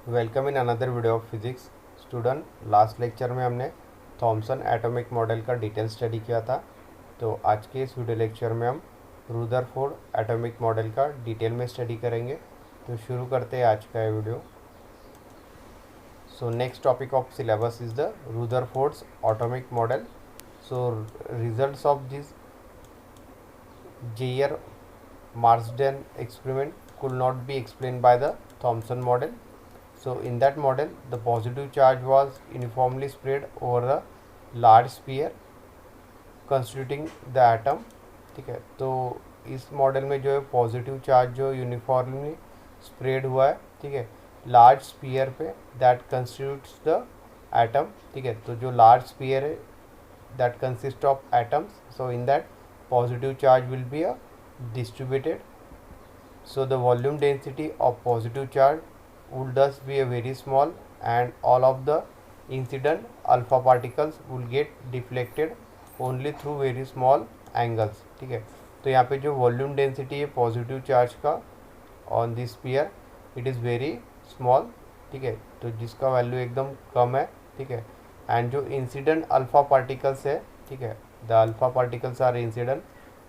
Welcome in another video of physics student. Last lecture में हमने Thompson atomic model का detail study किया था। तो आज के इस वीडियो लेक्चर में हम रुदरफोर्ड एटॉमिक मॉडल का डिटेल में स्टडी करेंगे। तो शुरू करते हैं आज का ये video. So next topic of syllabus is the Rutherford's atomic model. So results of this Geiger Marsden experiment could not be explained by the Thomson model. So in that model, the positive charge was uniformly spread over a large sphere constituting the atom. ठीक है, तो इस model में जो है positive charge जो uniformly spread हुआ है, ठीक है, लार्ज स्पीयर पे, दैट कंस्टिट्यूट्स द एटम। ठीक है, तो जो लार्ज स्पीयर है that consist of atoms, so in that positive charge will be a distributed. So the volume density of positive charge would thus be a very small, and all of the incident alpha particles will get deflected only through very small angles. ठीक है, तो यहाँ पे जो volume density है positive charge का on this sphere, it is very small. ठीक है, तो जिसका वैल्यू एकदम कम है। ठीक है, एंड जो इंसिडेंट अल्फा पार्टिकल्स है, ठीक है, the alpha particles are incident,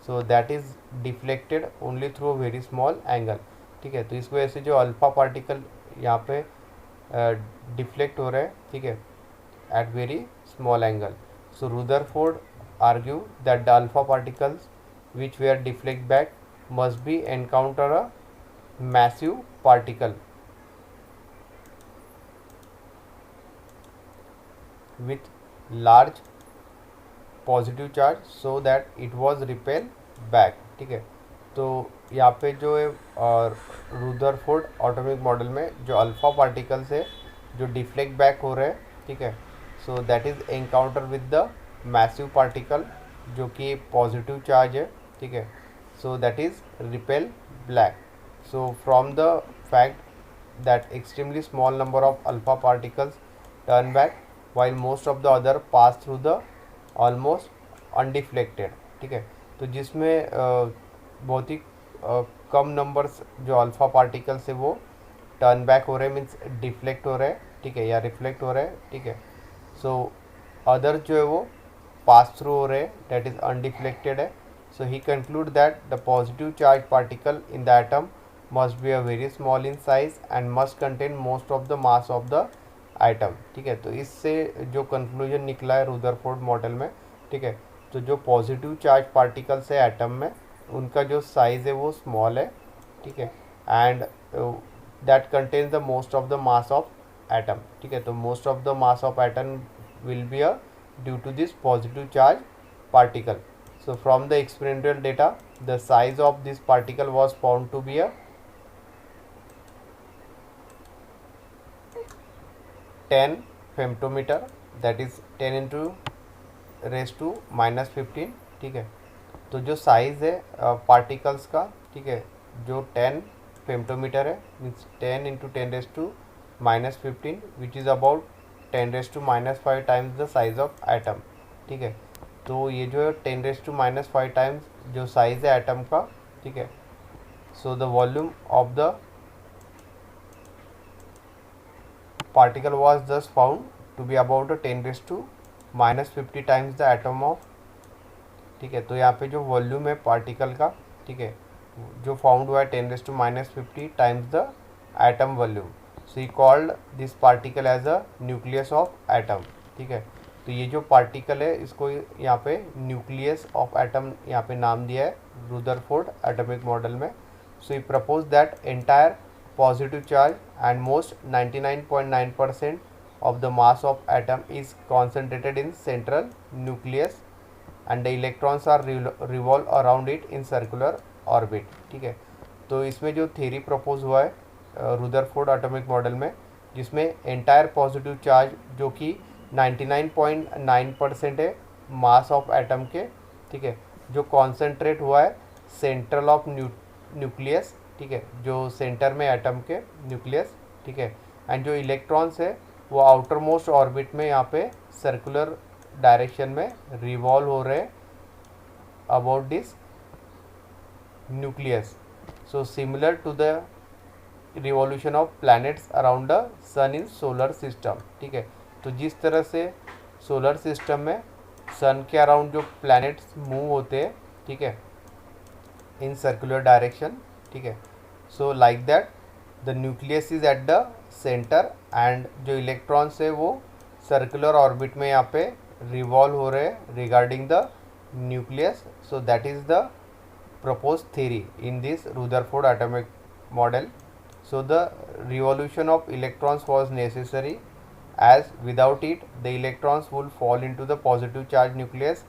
so that is deflected only through a very small angle. ठीक है, तो इस वजह से जो अल्फा पार्टिकल यहाँ पे डिफ्लेक्ट हो रहे हैं, ठीक है, at very small angle. So Rutherford argue that the alpha particles which were deflect back must be encounter a massive particle with large positive charge so that it was repel back. ठीक है, तो यहाँ पे जो है Rutherford atomic model में जो alpha particles है जो डिफ्लेक्ट बैक हो रहे हैं, ठीक है, सो that is encounter with the massive particle जो कि पॉजिटिव चार्ज है। ठीक है, सो that is repel black. So from the fact that extremely small number of alpha particles turn back while most of the other pass through the almost undeflected। ठीक है, तो जिसमें बहुत ही कम नंबर्स जो अल्फ़ा पार्टिकल्स है वो टर्न बैक हो रहे हैं, मीन्स डिफ्लेक्ट हो रहे हैं। ठीक है, या रिफ्लेक्ट हो रहे हैं। ठीक है, सो अदर जो है वो पास थ्रू हो रहे हैं, दैट इज़ अनडिफ्लेक्टेड है। So he conclude that the positive charge particle in the atom must be a very small in size and must contain most of the mass of the atom. ठीक है, तो इससे जो conclusion निकला है Rutherford model में, ठीक है, तो जो पॉजिटिव चार्ज पार्टिकल्स है एटम में उनका जो साइज़ है वो स्मॉल है। ठीक है, and that contains the most of the mass of atom. ठीक है, तो most of the mass of atom will be a due to this positive charge particle. So from the experimental data, the size of this particle was found to be a 10 femtometer, that is 10 into raised to -15। ठीक है, तो जो size है particles का, ठीक है, जो 10 femtometre है, means 10 into 10 raise to -15 which is about 10 raise to -5 times the size of atom. ठीक है, तो ये जो है 10 रेज टू -5 टाइम्स जो साइज़ है एटम का। ठीक है, so the volume of the particle was thus found to be about 10 raised to -50 times the atom of। ठीक है, तो यहाँ पे जो वॉल्यूम है पार्टिकल का, ठीक है, जो फाउंड हुआ है 10 raise to -50 times the atom volume. So he called this particle as a nucleus of atom. ठीक है, तो ये जो पार्टिकल है इसको यहाँ पे न्यूक्लियस ऑफ एटम यहाँ पे नाम दिया है रुदरफोर्ड एटॉमिक मॉडल में। So he propose that entire positive charge and most 99.9% of the mass of atom is concentrated in central nucleus and the electrons are revolve around it in circular orbit। ठीक है, तो इसमें जो theory propose हुआ है Rutherford atomic model में, जिसमें entire positive charge जो कि 99.9% है मास ऑफ एटम के, ठीक है, जो कॉन्सेंट्रेट हुआ है सेंट्रल ऑफ न्यूक्लियस। ठीक है, जो सेंटर में एटम के न्यूक्लियस। ठीक है, एंड जो इलेक्ट्रॉन्स है वो आउटर मोस्ट ऑर्बिट में यहाँ पे सर्कुलर डायरेक्शन में रिवॉल्व हो रहे about this nucleus. So similar to the revolution of planets around the sun in solar system, ठीक है। तो जिस तरह से सोलर सिस्टम में सन के अराउंड जो प्लैनेट्स मूव होते हैं, ठीक है, इन सर्कुलर डायरेक्शन, ठीक है। So like that the nucleus is at the centre and जो इलेक्ट्रॉन्स है वो सर्कुलर ऑर्बिट में यहाँ पे रिवॉल्व हो रहे हैं regarding the nucleus. So that is the proposed theory in this Rutherford atomic model. So the revolution of electrons was necessary as without it the electrons will fall into the positive charge nucleus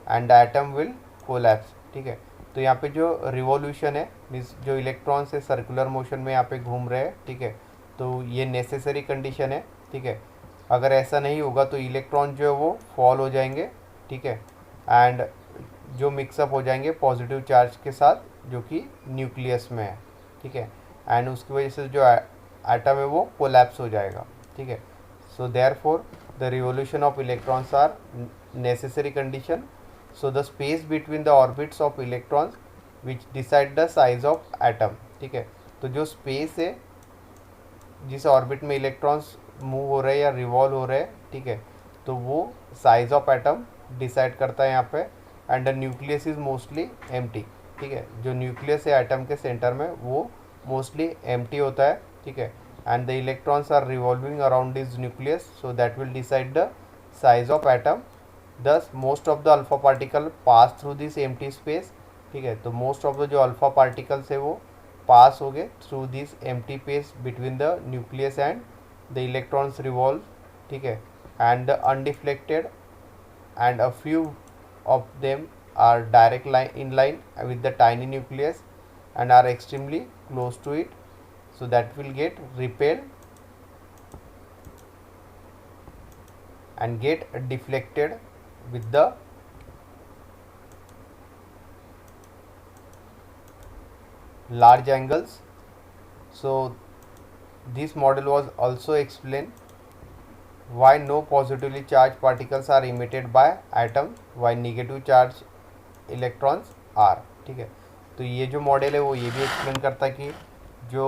and the atom will collapse, ठीक है। तो यहाँ पे जो revolution है means जो electrons है circular motion में यहाँ पे घूम रहे हैं, ठीक है, तो ये नेसेसरी कंडीशन है, ठीक है। अगर ऐसा नहीं होगा तो इलेक्ट्रॉन जो है वो फॉल हो जाएंगे, ठीक है, एंड जो मिक्सअप हो जाएंगे पॉजिटिव चार्ज के साथ जो कि न्यूक्लियस में है, ठीक है, एंड उसकी वजह से जो एटम है वो कोलैप्स हो जाएगा, ठीक है। So therefore the revolution of electrons are necessary condition. So the space between the orbits of electrons which decide the size of atom, ठीक है। तो जो स्पेस है जिस ऑर्बिट में इलेक्ट्रॉन्स मूव हो रहे हैं या रिवॉल्व हो रहे हैं, ठीक है, तो वो साइज ऑफ एटम डिसाइड करता है यहाँ पे। And the nucleus is mostly empty, ठीक है। जो न्यूक्लियस है एटम के सेंटर में वो मोस्टली एम्प्टी होता है, ठीक है, and the electrons are revolving around this nucleus, so that will decide the size of atom. Thus most of the alpha particle pass through this empty space, ठीक है। तो मोस्ट ऑफ द जो alpha particles है वो pass हो गए through this empty space between the nucleus and the electrons revolve, ठीक है, and the undeflected and a few of them are direct in line with the tiny nucleus and are extremely close to it, so that will get repelled and get deflected with the large angles. So this model was also explained why no positively charged particles are emitted by atom, why negative charge electrons are, ठीक है। तो ये जो model है वो ये भी explain करता है कि जो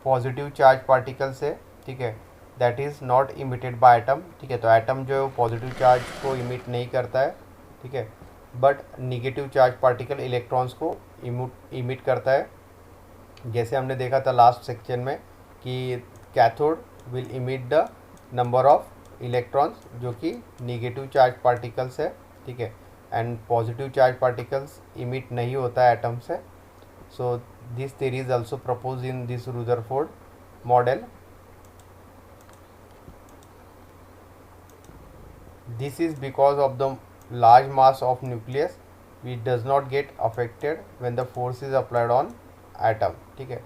पॉजिटिव चार्ज पार्टिकल्स है, ठीक है, that is not emitted by atom, ठीक है। तो एटम जो है वो पॉजिटिव चार्ज को इमिट नहीं करता है, ठीक है, but negative charge particle electrons को इमिट करता है। जैसे हमने देखा था लास्ट सेक्शन में कि cathode will emit the number of electrons जो कि निगेटिव चार्ज पार्टिकल्स है, ठीक है, and positive charge particles emit नहीं होता है एटम से। So this theory is also propose in this Rutherford model. This is because of the large mass of nucleus which does not get affected when the force is applied on atom, ठीक है।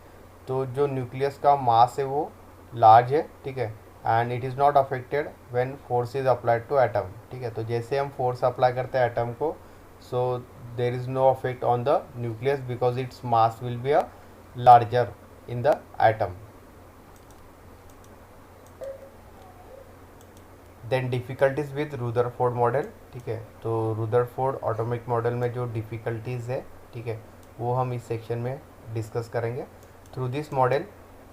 तो जो nucleus का मास है वो large है, ठीक है, and it is not affected when force is applied to atom, ठीक है। तो जैसे हम फोर्स अप्लाई करते हैं एटम को, so there is no affect on the nucleus because its mass will be a larger in the atom. Then difficulties with Rutherford model, ठीक है। तो रुदरफोर्ड एटॉमिक मॉडल में जो डिफ़िकल्टीज़ है, ठीक है, वो हम इस सेक्शन में डिस्कस करेंगे। Through this model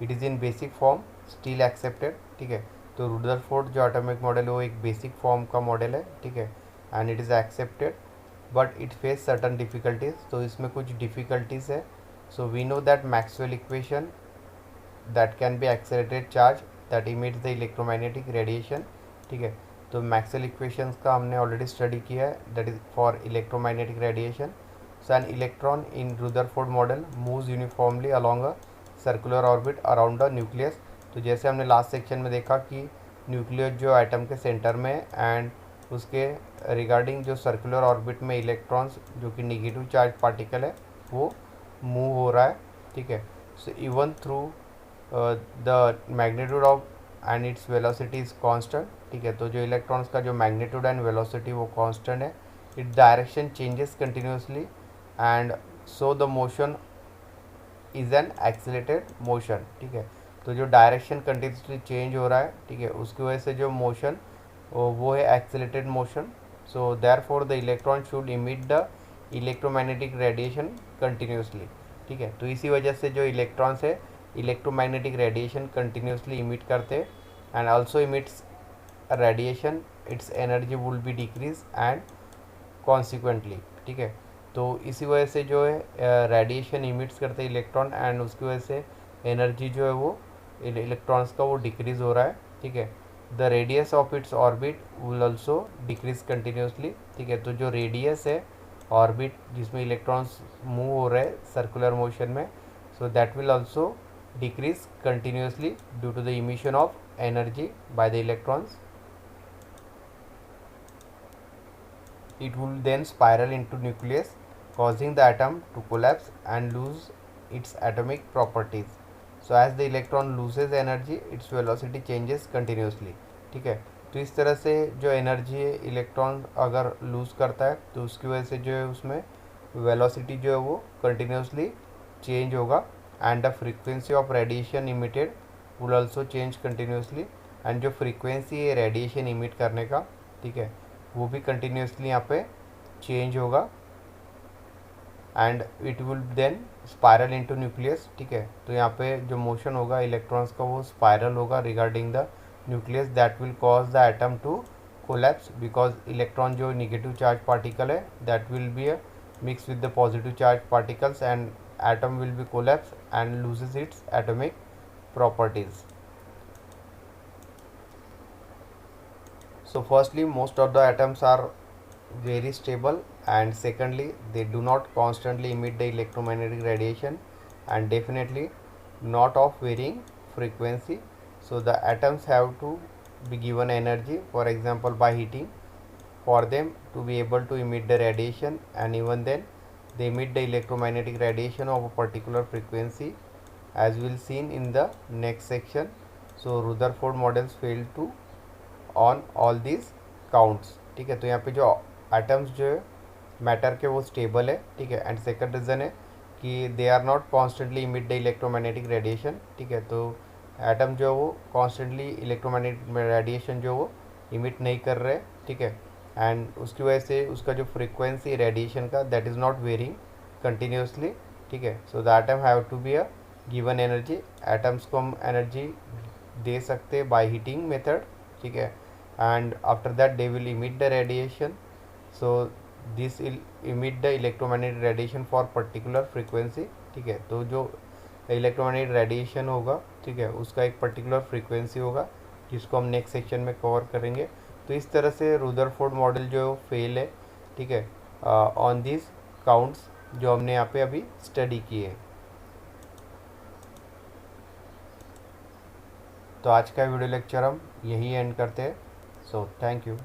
it is in basic form still accepted, ठीक है। तो रुदरफोर्ड जो एटॉमिक मॉडल है वो एक बेसिक फॉर्म का मॉडल है, ठीक है, and it is accepted but it face certain difficulties. तो इसमें कुछ डिफ़िकल्टीज़ है। So we know that Maxwell equation that can be accelerated charge that emits the electromagnetic radiation, ठीक है। तो मैक्सवेल इक्वेशंस का हमने ऑलरेडी स्टडी किया है, that is for electromagnetic radiation. So an electron in Rutherford model moves uniformly along a circular orbit around the nucleus. तो जैसे हमने लास्ट सेक्शन में देखा कि न्यूक्लियस जो एटम के सेंटर में एंड उसके रिगार्डिंग जो सर्कुलर ऑर्बिट में इलेक्ट्रॉन्स जो कि निगेटिव चार्ज पार्टिकल है वो मूव हो रहा है, ठीक है। So even through the magnitude of and its velocity is constant, ठीक है। तो जो इलेक्ट्रॉन्स का जो मैग्नीट्यूड एंड वेलोसिटी वो कांस्टेंट है, it direction changes continuously and so the motion is an accelerated motion, ठीक है। तो जो डायरेक्शन कंटिन्यूसली चेंज हो रहा है, ठीक है, उसकी वजह से जो मोशन वो है accelerated motion. So therefore the electron should emit the electromagnetic radiation continuously, ठीक है। तो इसी वजह से जो इलेक्ट्रॉन्स है इलेक्ट्रोमैग्नेटिक रेडिएशन कंटिन्यूसली इमिट करते and also emits radiation, it's energy will be decrease and consequently, ठीक है। तो इसी वजह से जो है रेडिएशन इमिट्स करते हैं इलेक्ट्रॉन एंड उसकी वजह से एनर्जी जो है वो इलेक्ट्रॉन्स का वो डिक्रीज हो रहा है, ठीक है। The radius of its orbit will also decrease continuously, ठीक है। तो जो रेडियस है ऑर्बिट जिसमें इलेक्ट्रॉन्स मूव हो रहे हैं सर्कुलर मोशन में, सो that will also decrease continuously due to the emission of energy by the electrons. It will then spiral into nucleus, causing the atom to collapse and lose its atomic properties. So as the electron loses energy, its velocity changes continuously, ठीक है। तो इस तरह से जो energy है electron अगर loose करता है तो उसकी वजह से जो है उसमें वेलोसिटी जो है वो कंटिन्यूसली चेंज होगा and the frequency of radiation emitted will also change continuously, and जो फ्रीक्वेंसी है रेडिएशन इमिट करने का, ठीक है, वो भी कंटिन्यूसली यहाँ पे चेंज होगा and it will then spiral into nucleus, ठीक है। तो यहाँ पे जो मोशन होगा इलेक्ट्रॉन्स का वो स्पायरल होगा regarding the nucleus, that will cause the atom to collapse because electron जो नेगेटिव चार्ज पार्टिकल है that will be a mix with the positive charge particles and atom will be collapsed and loses its atomic properties. So firstly, most of the atoms are very stable, and secondly they do not constantly emit the electromagnetic radiation and definitely not of varying frequency. So the atoms have to be given energy, for example by heating, for them to be able to emit the radiation, and even then they emit the electromagnetic radiation of a particular frequency as we'll seen in the next section. So Rutherford models fail to on all these counts, ठीक है। तो यहाँ पे जो atoms जो है matter के वो स्टेबल है, ठीक है। एंड सेकंड रीज़न है कि they are not constantly emit the electromagnetic radiation, ठीक है। तो एटम जो है वो कॉन्स्टेंटली इलेक्ट्रोमैग्नेटिक रेडिएशन जो वो इमिट नहीं कर रहे, ठीक है। एंड उसकी वजह से उसका जो फ्रीक्वेंसी रेडिएशन का that is not varying continuously, ठीक है। So the atom have to be a given energy, atoms को हम एनर्जी दे सकते हैं बाय हीटिंग मेथड, ठीक है। And after that they will emit the radiation, so this will emit the electromagnetic radiation for particular frequency, ठीक है। तो जो इलेक्ट्रोमैग्नेटिक रेडिएशन होगा, ठीक है, उसका एक पर्टिकुलर फ्रीक्वेंसी होगा जिसको हम नेक्स्ट सेक्शन में कवर करेंगे। तो इस तरह से रुदरफोर्ड मॉडल जो फेल है, ठीक है, ऑन दिस काउंट्स जो हमने यहाँ पे अभी स्टडी किए। तो आज का वीडियो लेक्चर हम यही एंड करते हैं। So thank you.